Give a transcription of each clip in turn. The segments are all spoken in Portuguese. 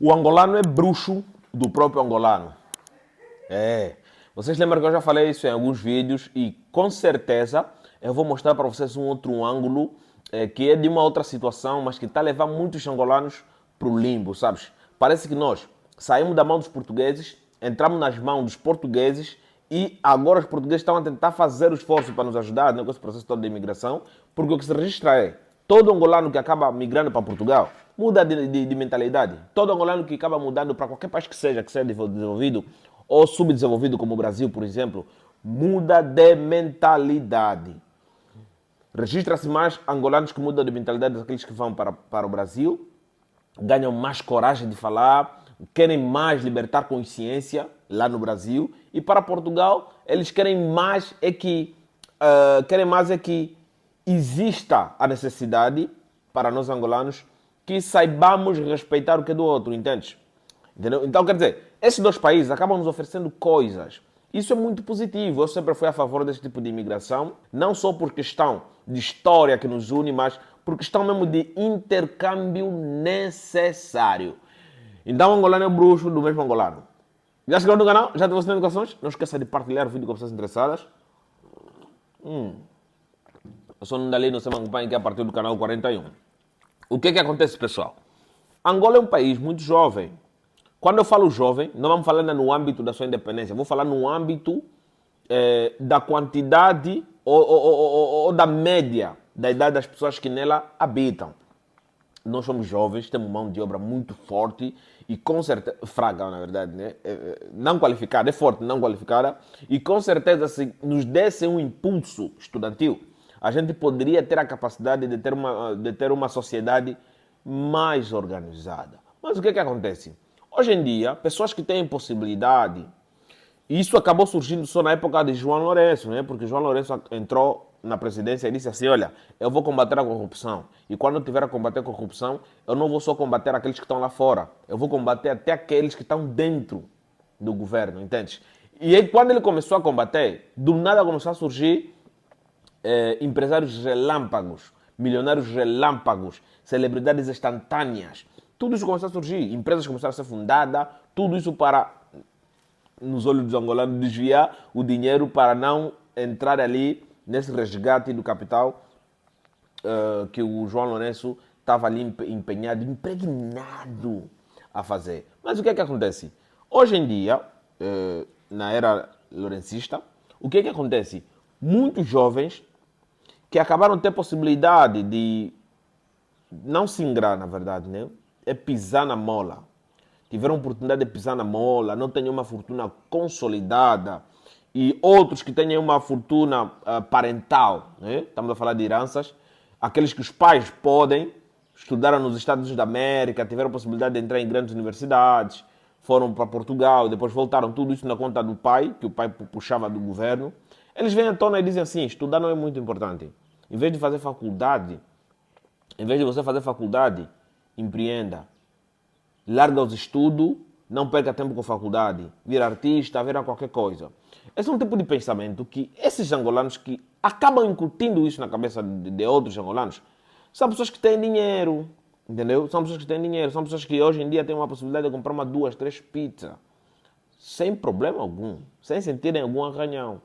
O angolano é bruxo do próprio angolano. É. Vocês lembram que eu já falei isso em alguns vídeos e com certeza eu vou mostrar para vocês um outro ângulo que é de uma outra situação, mas que está a levar muitos angolanos para o limbo, sabes? Parece que nós saímos da mão dos portugueses, entramos nas mãos dos portugueses e agora os portugueses estão a tentar fazer o esforço para nos ajudar, né, com esse processo todo de imigração, porque o que se registra é todo angolano que acaba migrando para Portugal muda de mentalidade. Todo angolano que acaba mudando para qualquer país que seja desenvolvido ou subdesenvolvido, como o Brasil, por exemplo, muda de mentalidade. Registra-se mais angolanos que mudam de mentalidade daqueles que vão para o Brasil, ganham mais coragem de falar, querem mais libertar consciência lá no Brasil. E para Portugal, eles querem mais é que exista a necessidade para nós angolanos que saibamos respeitar o que é do outro, entende? Entendeu? Então, quer dizer, esses dois países acabam nos oferecendo coisas. Isso é muito positivo. Eu sempre fui a favor desse tipo de imigração, não só por questão de história que nos une, mas por questão mesmo de intercâmbio necessário. Então, o angolano é o bruxo do mesmo angolano. Já chegou no canal? Já teve as notificações? Não esqueça de partilhar o vídeo com pessoas interessadas. Eu sou Nandalino, você me acompanha aqui a partir do canal 41. O que acontece, pessoal? Angola é um país muito jovem. Quando eu falo jovem, não vamos falar no âmbito da sua independência, vou falar no âmbito da quantidade ou da média da idade das pessoas que nela habitam. Nós somos jovens, temos mão de obra muito forte e com certeza, fraca na verdade, né? Não qualificada, é forte, não qualificada, e com certeza se nos desse um impulso estudantil, a gente poderia ter a capacidade de ter uma sociedade mais organizada. Mas o que acontece? Hoje em dia, pessoas que têm possibilidade, e isso acabou surgindo só na época de João Lourenço, né? Porque João Lourenço entrou na presidência e disse assim, olha, eu vou combater a corrupção. E quando eu tiver a combater a corrupção, eu não vou só combater aqueles que estão lá fora. Eu vou combater até aqueles que estão dentro do governo, entende? E aí, quando ele começou a combater, do nada começou a surgir empresários relâmpagos, milionários relâmpagos, celebridades instantâneas. Tudo isso começou a surgir, empresas começaram a ser fundadas, tudo isso para, nos olhos dos angolanos, desviar o dinheiro para não entrar ali nesse resgate do capital que o João Lourenço estava ali empenhado, impregnado a fazer. Mas o que acontece? Hoje em dia, na era lourencista, o que acontece? Muitos jovens que acabaram de ter possibilidade de não se ingrar, na verdade, né? É pisar na mola. Tiveram a oportunidade de pisar na mola, não têm uma fortuna consolidada. E outros que têm uma fortuna parental, né? Estamos a falar de heranças. Aqueles que os pais podem, estudaram nos Estados Unidos da América, tiveram a possibilidade de entrar em grandes universidades, foram para Portugal, depois voltaram, tudo isso na conta do pai, que o pai puxava do governo. Eles vêm à tona e dizem assim, estudar não é muito importante. Em vez de fazer faculdade, em vez de você fazer faculdade, empreenda. Larga os estudos, não perca tempo com faculdade, vira artista, vira qualquer coisa. Esse é um tipo de pensamento que esses angolanos que acabam incutindo isso na cabeça de outros angolanos, são pessoas que têm dinheiro, entendeu? São pessoas que têm dinheiro, são pessoas que hoje em dia têm uma possibilidade de comprar uma, duas, três pizzas, sem problema algum, sem sentirem algum arranhão.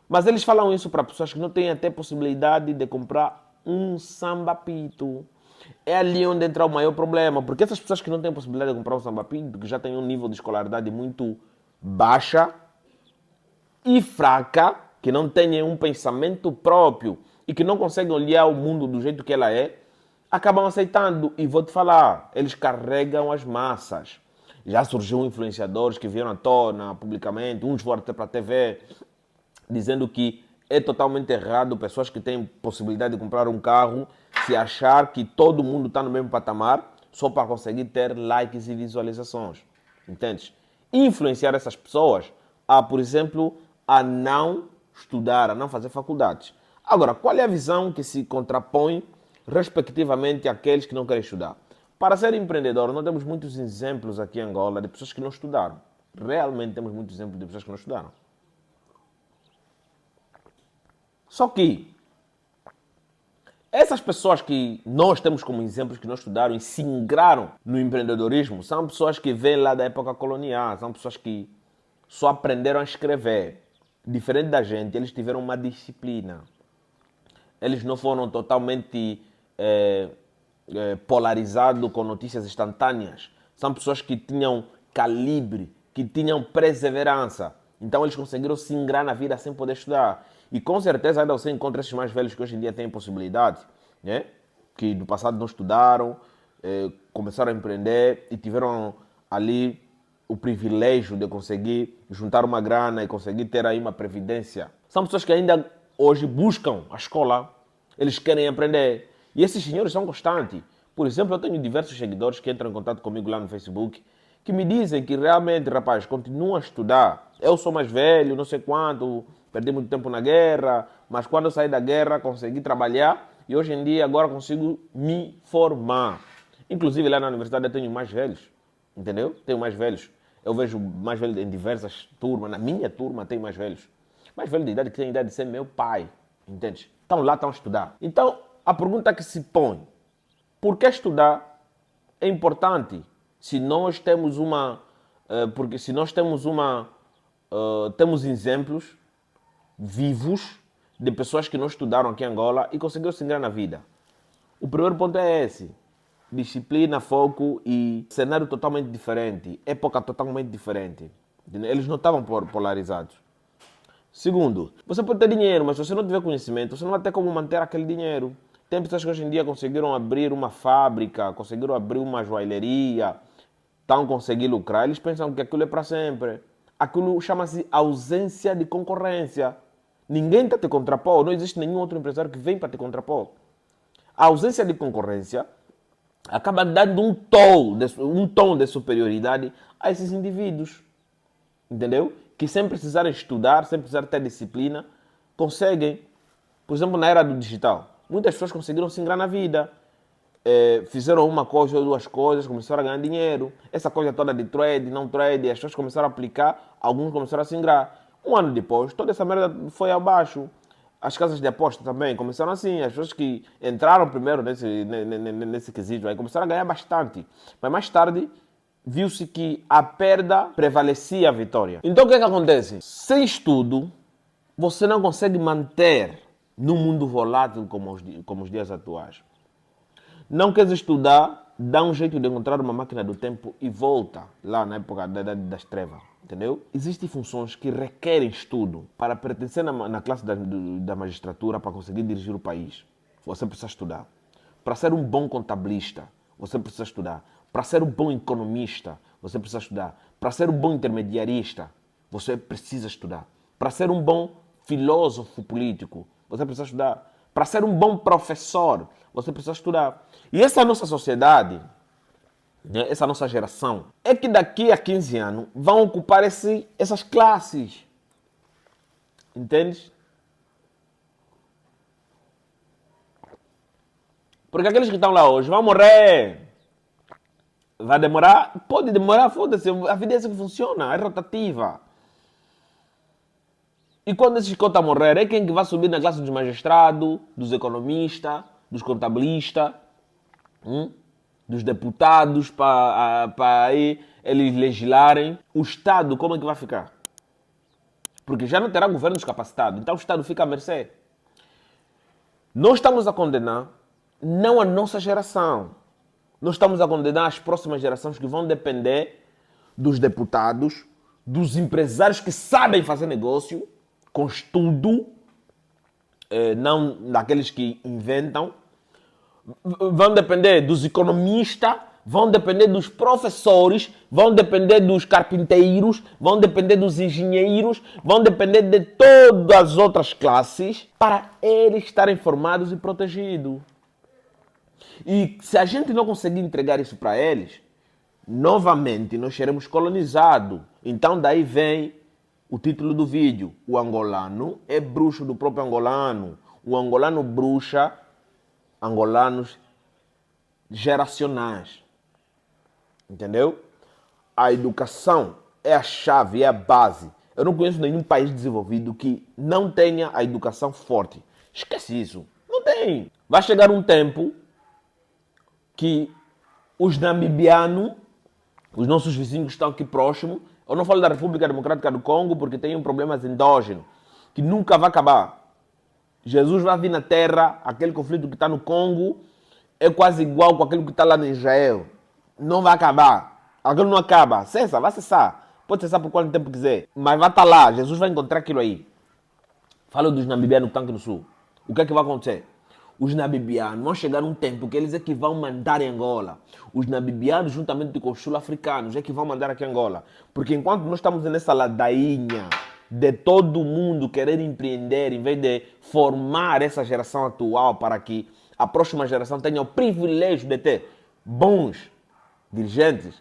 Mas eles falam isso para pessoas que não têm até possibilidade de comprar um samba-pito. É ali onde entra o maior problema, porque essas pessoas que não têm possibilidade de comprar um samba-pito, que já têm um nível de escolaridade muito baixa e fraca, que não têm um pensamento próprio e que não conseguem olhar o mundo do jeito que ela é, acabam aceitando. E vou te falar, eles carregam as massas. Já surgiu influenciadores que vieram à tona publicamente, uns foram até para a TV, dizendo que é totalmente errado pessoas que têm possibilidade de comprar um carro se achar que todo mundo está no mesmo patamar só para conseguir ter likes e visualizações. Entende? Influenciar essas pessoas a, por exemplo, a não estudar, a não fazer faculdades. Agora, qual é a visão que se contrapõe respectivamente àqueles que não querem estudar? Para ser empreendedor, nós temos muitos exemplos aqui em Angola de pessoas que não estudaram. Realmente temos muitos exemplos de pessoas que não estudaram. Só que Essas pessoas que nós temos como exemplos, que não estudaram e se ingraram no empreendedorismo, são pessoas que vêm lá da época colonial, são pessoas que só aprenderam a escrever. Diferente da gente, eles tiveram uma disciplina. Eles não foram totalmente polarizados com notícias instantâneas. São pessoas que tinham calibre, que tinham perseverança. Então eles conseguiram se ingrar na vida sem poder estudar. E com certeza ainda você encontra esses mais velhos que hoje em dia têm possibilidade, né? Que no passado não estudaram, começaram a empreender e tiveram ali o privilégio de conseguir juntar uma grana e conseguir ter aí uma previdência. São pessoas que ainda hoje buscam a escola, eles querem aprender. E esses senhores são constantes. Por exemplo, eu tenho diversos seguidores que entram em contato comigo lá no Facebook que me dizem que realmente, rapaz, continua a estudar. Eu sou mais velho, não sei quanto, perdi muito tempo na guerra, mas quando eu saí da guerra consegui trabalhar e hoje em dia agora consigo me formar. Inclusive lá na universidade eu tenho mais velhos, entendeu? Tenho mais velhos. Eu vejo mais velhos em diversas turmas. Na minha turma tem mais velhos. Mais velho de idade que tem a idade de ser meu pai, entende? Estão lá, estão a estudar. Então, a pergunta que se põe, por que estudar é importante? Se nós temos porque se nós temos temos exemplos vivos de pessoas que não estudaram aqui em Angola e conseguiram se ingrar na vida. O primeiro ponto é esse. Disciplina, foco e cenário totalmente diferente. Época totalmente diferente. Eles não estavam polarizados. Segundo, você pode ter dinheiro, mas se você não tiver conhecimento, você não vai ter como manter aquele dinheiro. Tem pessoas que hoje em dia conseguiram abrir uma fábrica, conseguiram abrir uma joalheria, estão conseguindo lucrar, eles pensam que aquilo é para sempre. Aquilo chama-se ausência de concorrência. Ninguém está te contrapor, não existe nenhum outro empresário que vem para te contrapor. A ausência de concorrência acaba dando um tom de superioridade a esses indivíduos. Entendeu? Que sem precisar estudar, sem precisar ter disciplina, conseguem. Por exemplo, na era do digital, muitas pessoas conseguiram se ingrar na vida. Fizeram uma coisa ou duas coisas, começaram a ganhar dinheiro. Essa coisa toda de trade, não trade, as pessoas começaram a aplicar, alguns começaram a se ingrar. Um ano depois, toda essa merda foi abaixo. As casas de aposta também começaram assim. As pessoas que entraram primeiro nesse quesito aí começaram a ganhar bastante. Mas mais tarde, viu-se que a perda prevalecia a vitória. Então o que é que acontece? Sem estudo, você não consegue manter num mundo volátil como os dias atuais. Não queres estudar, dá um jeito de encontrar uma máquina do tempo e volta lá na época da Idade das Trevas. Entendeu? Existem funções que requerem estudo. Para pertencer na classe da magistratura, para conseguir dirigir o país, você precisa estudar. Para ser um bom contabilista, você precisa estudar. Para ser um bom economista, você precisa estudar. Para ser um bom intermediarista, você precisa estudar. Para ser um bom filósofo político, você precisa estudar. Para ser um bom professor, você precisa estudar. E essa nossa sociedade, essa nossa geração, é que daqui a 15 anos vão ocupar essas classes. Entende? Porque aqueles que estão lá hoje vão morrer. Vai demorar? Pode demorar, foda-se. A vida é assim que funciona, é rotativa. E quando esses cotas morrer, é quem que vai subir na classe dos magistrados, dos economistas, dos contabilistas, dos deputados, para aí eles legislarem. O Estado, como é que vai ficar? Porque já não terá governos capacitados, então o Estado fica à mercê. Nós estamos a condenar não a nossa geração. Nós estamos a condenar as próximas gerações que vão depender dos deputados, dos empresários que sabem fazer negócio, com estudo, não daqueles que inventam. Vão depender dos economistas, vão depender dos professores, vão depender dos carpinteiros, vão depender dos engenheiros, vão depender de todas as outras classes para eles estarem formados e protegidos. E se a gente não conseguir entregar isso para eles, novamente nós seremos colonizados. Então daí vem o título do vídeo. O angolano é bruxo do próprio angolano. O angolano bruxa angolanos geracionais. Entendeu? A educação é a chave, é a base. Eu não conheço nenhum país desenvolvido que não tenha a educação forte. Esquece isso. Não tem. Vai chegar um tempo que os namibianos, os nossos vizinhos que estão aqui próximos, eu não falo da República Democrática do Congo porque tem um problema endógeno que nunca vai acabar. Jesus vai vir na Terra, aquele conflito que está no Congo é quase igual com aquele que está lá no Israel. Não vai acabar. Aquilo não acaba. Cessa, vai cessar. Pode cessar por quanto tempo quiser. Mas vai estar lá. Jesus vai encontrar aquilo aí. Falo dos namibianos que estão aqui no sul. O que é que vai acontecer? Os namibianos vão chegar um tempo que eles é que vão mandar em Angola. Os namibianos, juntamente com os sul-africanos, é que vão mandar aqui em Angola. Porque enquanto nós estamos nessa ladainha de todo mundo querer empreender, em vez de formar essa geração atual para que a próxima geração tenha o privilégio de ter bons dirigentes,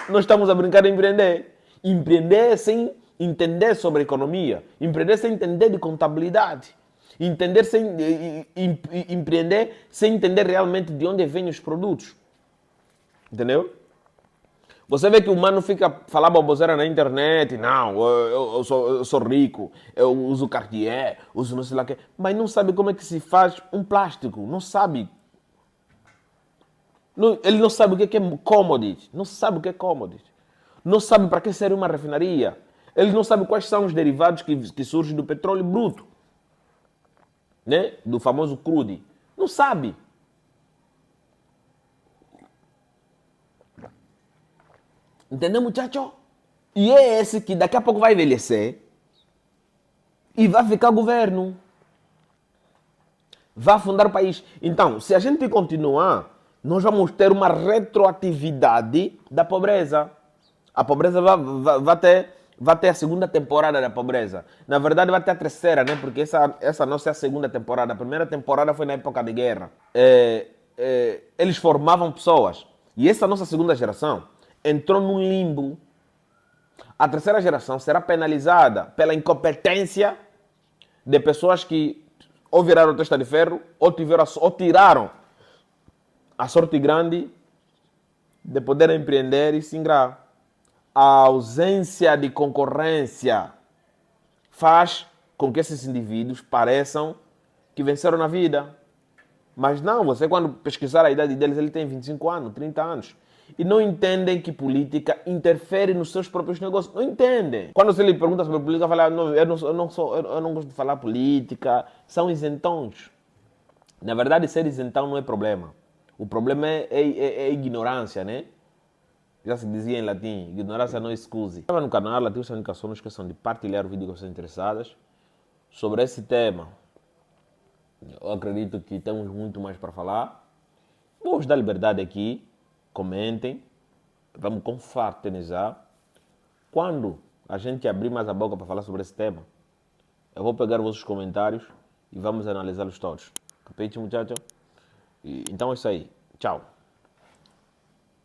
nós estamos a brincar de empreender. Empreender sem entender sobre economia. Empreender sem entender de contabilidade. Empreender sem entender realmente de onde vêm os produtos. Entendeu? Você vê que o mano fica falando baboseira na internet. Não, eu sou rico, eu uso Cartier, uso não sei lá o quê. Mas não sabe como é que se faz um plástico. Não sabe. Ele não sabe o que é commodity. Não sabe o que é commodity. Não sabe para que serve uma refinaria. Ele não sabe quais são os derivados que surgem do petróleo bruto. Né? Do famoso crude. Não sabe. Entendeu, muchacho? E é esse que daqui a pouco vai envelhecer e vai ficar governo. Vai afundar o país. Então, se a gente continuar, nós vamos ter uma retroatividade da pobreza. A pobreza vai ter a segunda temporada da pobreza. Na verdade, vai ter a terceira, né? Porque essa não é a segunda temporada. A primeira temporada foi na época de guerra. Eles formavam pessoas. E essa nossa segunda geração entrou num limbo. A terceira geração será penalizada pela incompetência de pessoas que ou viraram testa de ferro ou tiraram a sorte grande de poder empreender e se ingrar. A ausência de concorrência faz com que esses indivíduos pareçam que venceram na vida. Mas não, você quando pesquisar a idade deles, ele tem 25 anos, 30 anos. E não entendem que política interfere nos seus próprios negócios. Não entendem. Quando você lhe pergunta sobre política, fala, não, eu não gosto de falar política. São isentões. Na verdade, ser isentão não é problema. O problema é ignorância, né? Já se dizia em latim, ignorância não excuse. Estava no canal Latim Comunicação, não esqueçam de partilhar o vídeo com vocês interessadas sobre esse tema. Eu acredito que temos muito mais para falar. Vamos dar liberdade aqui. Comentem. Vamos confraternizar. Quando a gente abrir mais a boca para falar sobre esse tema, eu vou pegar os vossos comentários e vamos analisá-los todos. Capite, muchacho? Então é isso aí. Tchau.